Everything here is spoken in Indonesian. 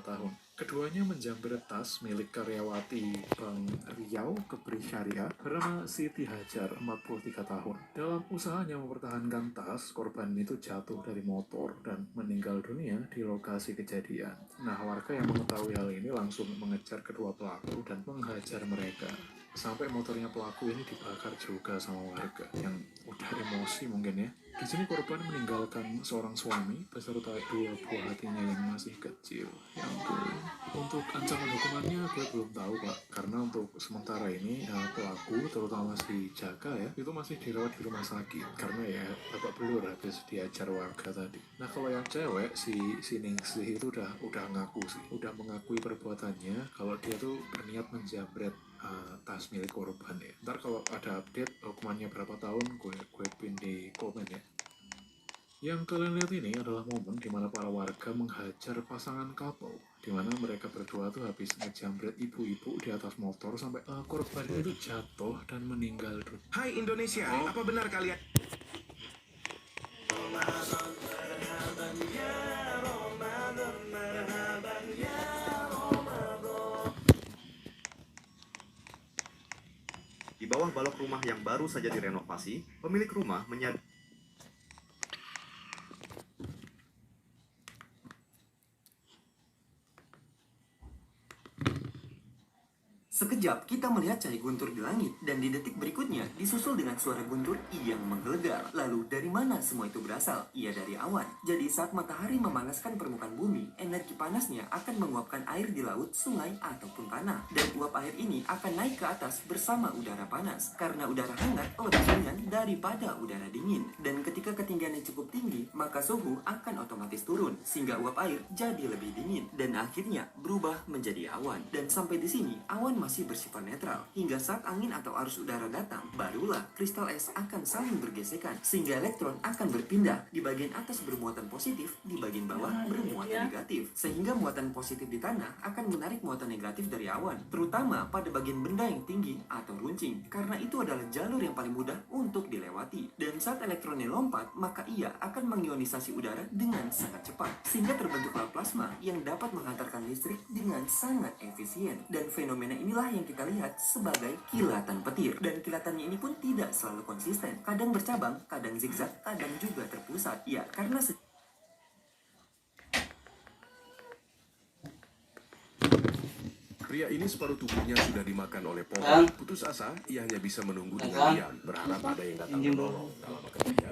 tahun. Keduanya menjamret tas milik karyawati Bank Riau Kebri Syariah bernama Siti Hajar, 43 tahun. Dalam usahanya mempertahankan tas, korban itu jatuh dari motor dan meninggal dunia di lokasi kejadian. Nah, warga yang mengetahui hal ini langsung mengejar kedua pelaku dan menghajar mereka. Sampai motornya pelaku ini dibakar juga sama warga yang udah emosi mungkin ya. Di sini korban meninggalkan seorang suami beserta dua buah hatinya yang masih kecil. Ya ampun. Untuk ancaman hukumannya gue belum tahu pak, karena untuk sementara ini pelaku terutama si Jaka ya itu masih dirawat di rumah sakit karena ya babak belur habis diajar warga tadi. Nah kalau yang cewek si Ningsih itu udah ngaku sih, udah mengakui perbuatannya kalau dia tuh berniat menjamret tas milik korban ya. Ntar kalau ada update hukumannya berapa tahun gue pin di komen ya. Yang kalian lihat ini adalah momen di mana para warga menghajar pasangan couple, di mana mereka berdua tuh habis ngejamret ibu-ibu di atas motor sampai korban itu jatuh dan meninggal. Hai Indonesia, apa benar kalian? Di bawah balok rumah yang baru saja direnovasi, pemilik rumah menyadari Sekejap kita melihat cahaya guntur di langit dan di detik berikutnya disusul dengan suara guntur yang menggelegar. Lalu dari mana semua itu berasal? Ia dari awan. Jadi saat matahari memanaskan permukaan bumi, energi panasnya akan menguapkan air di laut, sungai, ataupun tanah. Dan uap air ini akan naik ke atas bersama udara panas. Karena udara hangat lebih ringan daripada udara dingin. Dan ketika ketinggiannya cukup tinggi, maka suhu akan otomatis turun sehingga uap air jadi lebih dingin dan akhirnya berubah menjadi awan. Dan sampai di sini awan masih bersifat netral hingga saat angin atau arus udara datang, barulah kristal es akan saling bergesekan sehingga elektron akan berpindah. Di bagian atas bermuatan positif, di bagian bawah bermuatan negatif, sehingga muatan positif di tanah akan menarik muatan negatif dari awan, terutama pada bagian benda yang tinggi atau runcing, karena itu adalah jalur yang paling mudah untuk dilewati. Dan saat elektronnya lompat, maka ia akan mengionisasi udara dengan sangat cepat sehingga terbentuklah plasma yang dapat menghantarkan listrik dengan sangat efisien. Dan fenomena inilah yang kita lihat sebagai kilatan petir. Dan kilatannya ini pun tidak selalu konsisten. Kadang bercabang, kadang zigzag, kadang juga terpusat. Ya, karena Pria ini separuh tubuhnya sudah dimakan oleh pohon. Putus asa, ia hanya bisa menunggu dengan diam, berharap ada yang datang menolong dalam keadaan.